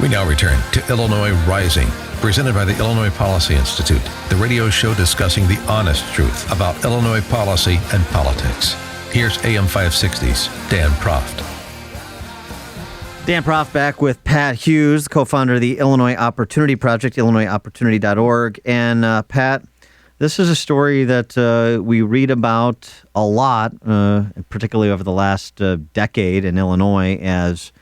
We now return to Illinois Rising, presented by the Illinois Policy Institute, the radio show discussing the honest truth about Illinois policy and politics. Here's AM 560's Dan Proft. Dan Proft back with Pat Hughes, co-founder of the Illinois Opportunity Project, illinoisopportunity.org. And Pat, this is a story that we read about a lot, particularly over the last decade in Illinois, as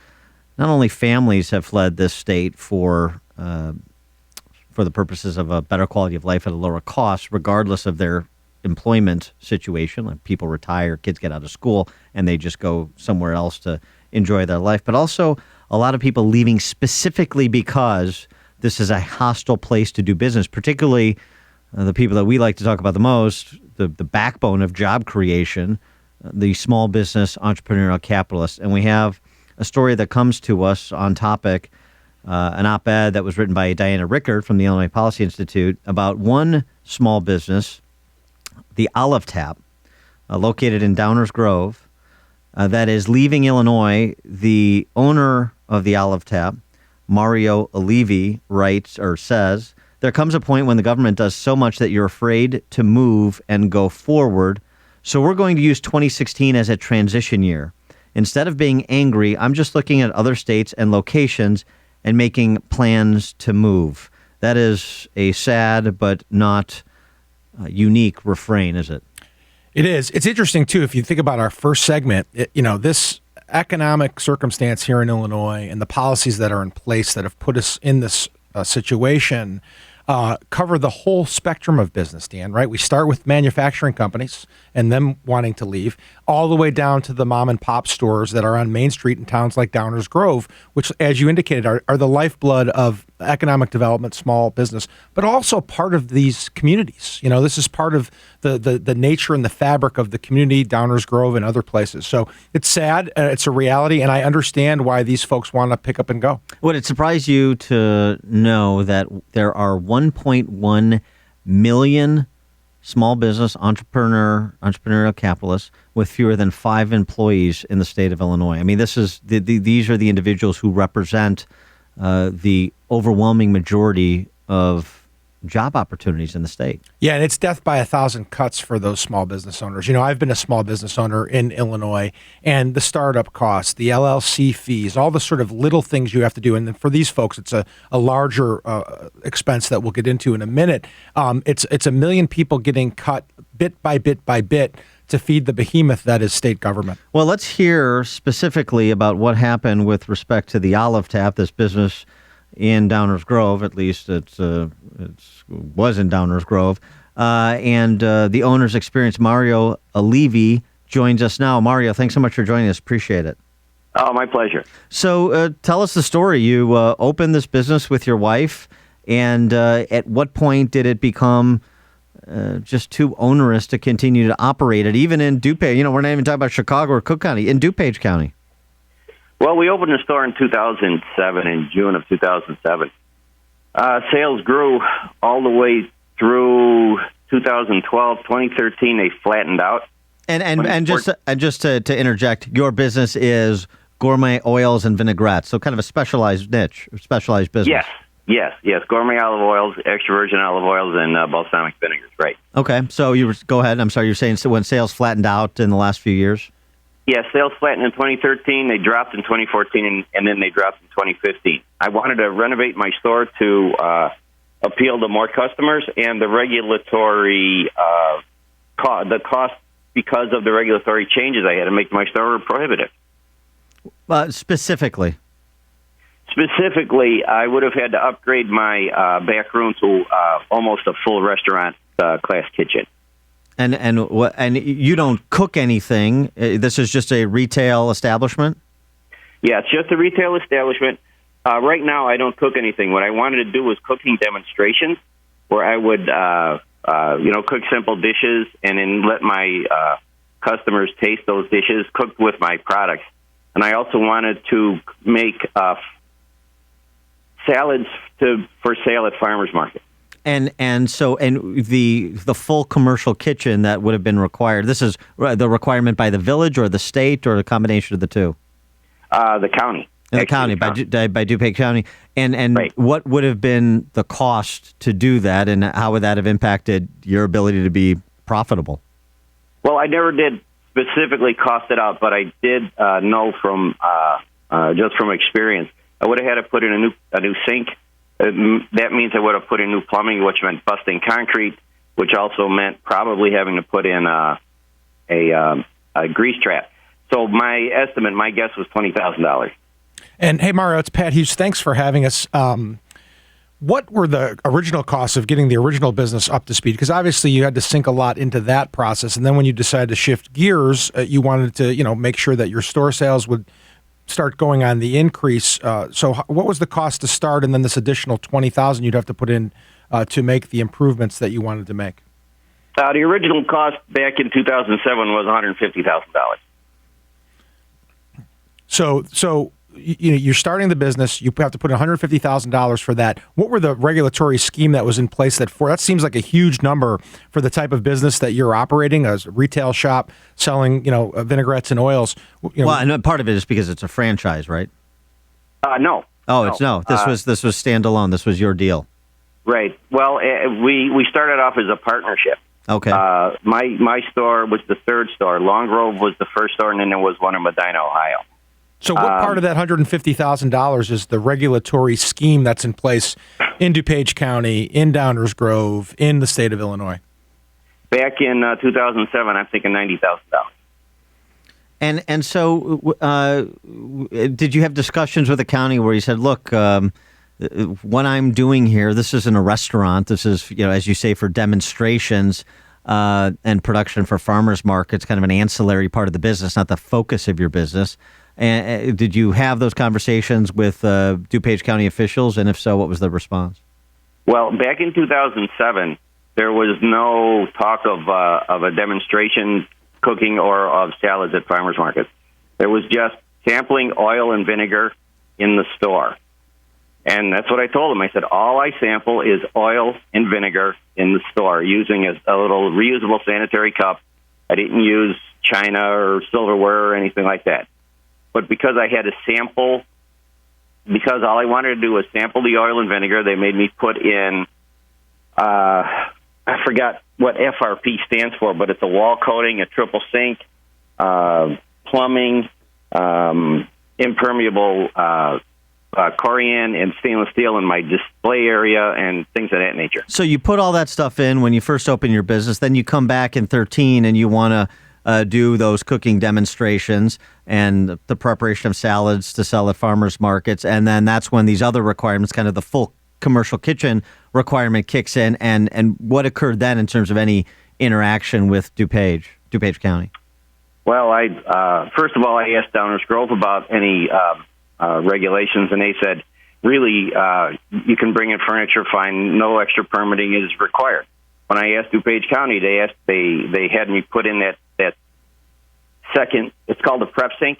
not only families have fled this state for the purposes of a better quality of life at a lower cost, regardless of their employment situation. Like people retire, kids get out of school, and they just go somewhere else to enjoy their life. But also a lot of people leaving specifically because this is a hostile place to do business, particularly the people that we like to talk about the most, the backbone of job creation, the small business entrepreneurial capitalists. And we have a story that comes to us on topic, an op-ed that was written by Diana Rickard from the Illinois Policy Institute about one small business, the Olive Tap, located in Downers Grove, that is leaving Illinois. The owner of the Olive Tap, Mario Allevi, writes or says, "There comes a point when the government does so much that you're afraid to move and go forward. So we're going to use 2016 as a transition year. Instead of being angry, I'm just looking at other states and locations and making plans to move." That is a sad but not unique refrain, is it? It is. It's interesting, too, if you think about our first segment, this economic circumstance here in Illinois and the policies that are in place that have put us in this situation cover the whole spectrum of business, Dan, right? We start with manufacturing companies and them wanting to leave, all the way down to the mom and pop stores that are on Main Street in towns like Downers Grove, which, as you indicated, are the lifeblood of economic development, small business, but also part of these communities. This is part of the nature and the fabric of the community, Downers Grove and other places. So it's sad. It's a reality, and I understand why these folks want to pick up and go. Would it surprise you to know that there are 1.1 million small business entrepreneurial capitalists with fewer than 5 employees in the state of Illinois? I mean, these are the individuals who represent the overwhelming majority of job opportunities in the state. Yeah, and it's death by 1,000 cuts for those small business owners. I've been a small business owner in Illinois, and the startup costs, the LLC fees, all the sort of little things you have to do. And then for these folks, it's a larger expense that we'll get into in a minute. It's a million people getting cut bit by bit by bit to feed the behemoth that is state government. Well, let's hear specifically about what happened with respect to the Olive Tap, this business in Downers Grove. At least it was in Downers Grove. And the owner's experience, Mario Allevi, joins us now. Mario, thanks so much for joining us. Appreciate it. Oh, my pleasure. So tell us the story. You opened this business with your wife, and at what point did it become just too onerous to continue to operate it, even in DuPage? We're not even talking about Chicago or Cook County, in DuPage County. Well, we opened the store in 2007, in June of 2007. Sales grew all the way through 2012. 2013, they flattened out. And just to interject, your business is gourmet oils and vinaigrettes, so kind of a specialized niche, specialized business. Yes. Gourmet olive oils, extra virgin olive oils, and balsamic vinegars, right. Okay, so go ahead. I'm sorry, you're saying when sales flattened out in the last few years? Yeah, sales flattened in 2013, they dropped in 2014, and then they dropped in 2015. I wanted to renovate my store to appeal to more customers, and the regulatory the cost because of the regulatory changes I had to make to my store were prohibitive. Specifically, I would have had to upgrade my back room to almost a full restaurant class kitchen. And you don't cook anything. This is just a retail establishment? Yeah, it's just a retail establishment. Right now, I don't cook anything. What I wanted to do was cooking demonstrations where I would, cook simple dishes and then let my customers taste those dishes cooked with my products. And I also wanted to make salads for sale at farmers market. And so the full commercial kitchen that would have been required. This is the requirement by the village or the state or the combination of the two. The county. In the county, by DuPage County. And Right. what would have been the cost to do that, and how would that have impacted your ability to be profitable? Well, I never did specifically cost it out, but I did know from just from experience. I would have had to put in a new sink. That means I would have put in new plumbing, which meant busting concrete, which also meant probably having to put in a grease trap. So my guess was $20,000. And hey, Mario, it's Pat Hughes. Thanks for having us. What were the original costs of getting the original business up to speed? Because obviously you had to sink a lot into that process, and then when you decided to shift gears, you wanted to, make sure that your store sales would start going on the increase. So, what was the cost to start, and then this additional $20,000 you'd have to put in to make the improvements that you wanted to make? The original cost back in 2007 was $150,000. So you're starting the business. You have to put $150,000 for that. What were the regulatory scheme that was in place that seems like a huge number for the type of business that you're operating, as a retail shop selling, vinaigrettes and oils. Well, and part of it is because it's a franchise, right? No. Oh, it's no. This was standalone. This was your deal. Right. Well, we started off as a partnership. Okay. My store was the third store. Long Grove was the first store, and then there was one in Medina, Ohio. So what part of that $150,000 is the regulatory scheme that's in place in DuPage County, in Downers Grove, in the state of Illinois? Back in 2007, I'm thinking $90,000. And so did you have discussions with the county where you said, look, what I'm doing here, this isn't a restaurant. This is, as you say, for demonstrations and production for farmers markets, kind of an ancillary part of the business, not the focus of your business. And did you have those conversations with DuPage County officials? And if so, what was the response? Well, back in 2007, there was no talk of a demonstration cooking or of salads at farmers markets. There was just sampling oil and vinegar in the store. And that's what I told them. I said, all I sample is oil and vinegar in the store using a little reusable sanitary cup. I didn't use china or silverware or anything like that. But because I had to sample, because all I wanted to do was sample the oil and vinegar, they made me put in, I forgot what FRP stands for, but it's a wall coating, a triple sink, plumbing, impermeable corian and stainless steel in my display area and things of that nature. So you put all that stuff in when you first open your business, then you come back in 2013 and you want to do those cooking demonstrations and the preparation of salads to sell at farmers markets. And then that's when these other requirements, kind of the full commercial kitchen requirement kicks in. And what occurred then in terms of any interaction with DuPage County? Well, first of all, I asked Downers Grove about any regulations, and they said, really, you can bring in furniture, fine, no extra permitting is required. When I asked DuPage County, they had me put in that second, it's called the prep sink,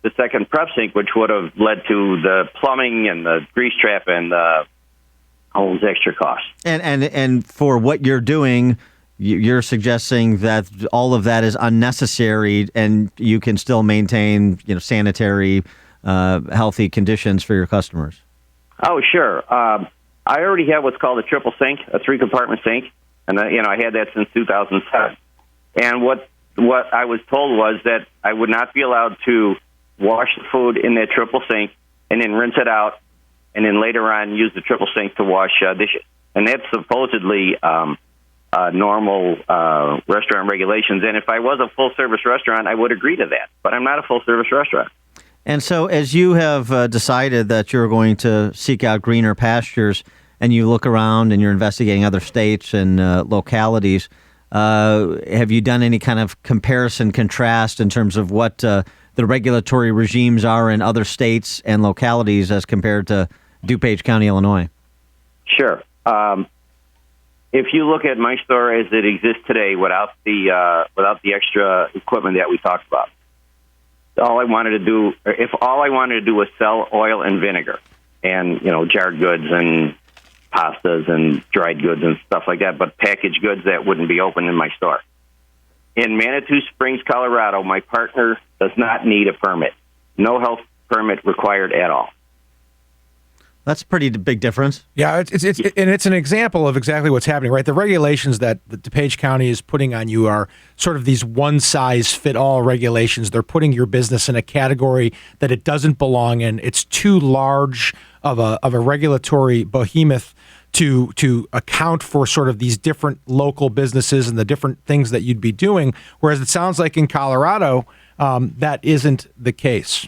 the second prep sink, which would have led to the plumbing and the grease trap and all those extra costs. And for what you're doing, you're suggesting that all of that is unnecessary, and you can still maintain, sanitary, healthy conditions for your customers. Oh, sure. I already have what's called a triple sink, a 3-compartment sink, and I had that since 2007. And what I was told was that I would not be allowed to wash the food in that triple sink and then rinse it out, and then later on use the triple sink to wash dishes. And that's supposedly normal restaurant regulations. And if I was a full-service restaurant, I would agree to that. But I'm not a full-service restaurant. And so as you have decided that you're going to seek out greener pastures, and you look around and you're investigating other states and localities, have you done any kind of comparison, contrast in terms of what the regulatory regimes are in other states and localities as compared to DuPage County, Illinois? Sure. If you look at my store as it exists today, without the extra equipment that we talked about, if all I wanted to do was sell oil and vinegar, and jarred goods and pastas and dried goods and stuff like that, but packaged goods that wouldn't be open in my store. In Manitou Springs, Colorado, my partner does not need a permit. No health permit required at all. That's a pretty big difference. Yeah, it's an example of exactly what's happening, right? The regulations that the DuPage County is putting on you are sort of these one-size-fit-all regulations. They're putting your business in a category that it doesn't belong in. It's too large of a regulatory behemoth to account for sort of these different local businesses and the different things that you'd be doing. Whereas it sounds like in Colorado, that isn't the case.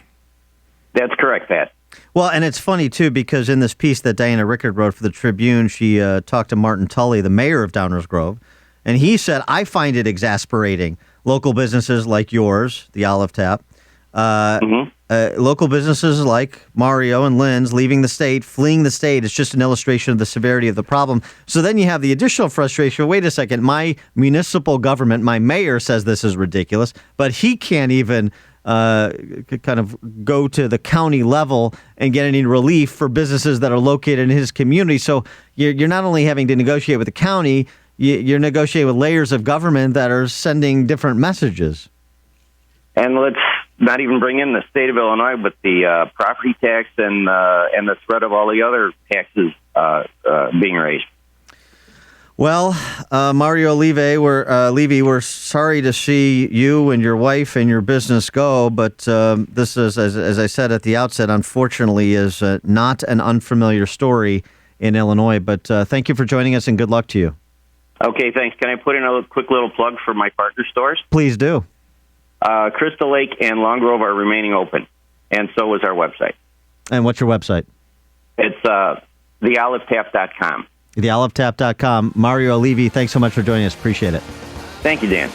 That's correct, Pat. Well, and it's funny, too, because in this piece that Diana Rickard wrote for the Tribune, she talked to Martin Tully, the mayor of Downers Grove, and he said, I find it exasperating. Local businesses like yours, the Olive Tap, local businesses like Mario and Lynn's leaving the state, fleeing the state. It's just an illustration of the severity of the problem. So then you have the additional frustration. Wait a second. My municipal government, my mayor says this is ridiculous, but he can't even kind of go to the county level and get any relief for businesses that are located in his community. So you're not only having to negotiate with the county, you're negotiating with layers of government that are sending different messages. And let's not even bring in the state of Illinois with the property tax and the threat of all the other taxes being raised. Well, Mario Allevi, we're sorry to see you and your wife and your business go, but this is, as I said at the outset, unfortunately, is not an unfamiliar story in Illinois. But thank you for joining us, and good luck to you. Okay, thanks. Can I put in a quick little plug for my partner stores? Please do. Crystal Lake and Long Grove are remaining open, and so is our website. And what's your website? It's theolivetap.com. TheOliveTap.com. Mario Allevi, thanks so much for joining us. Appreciate it. Thank you, Dan.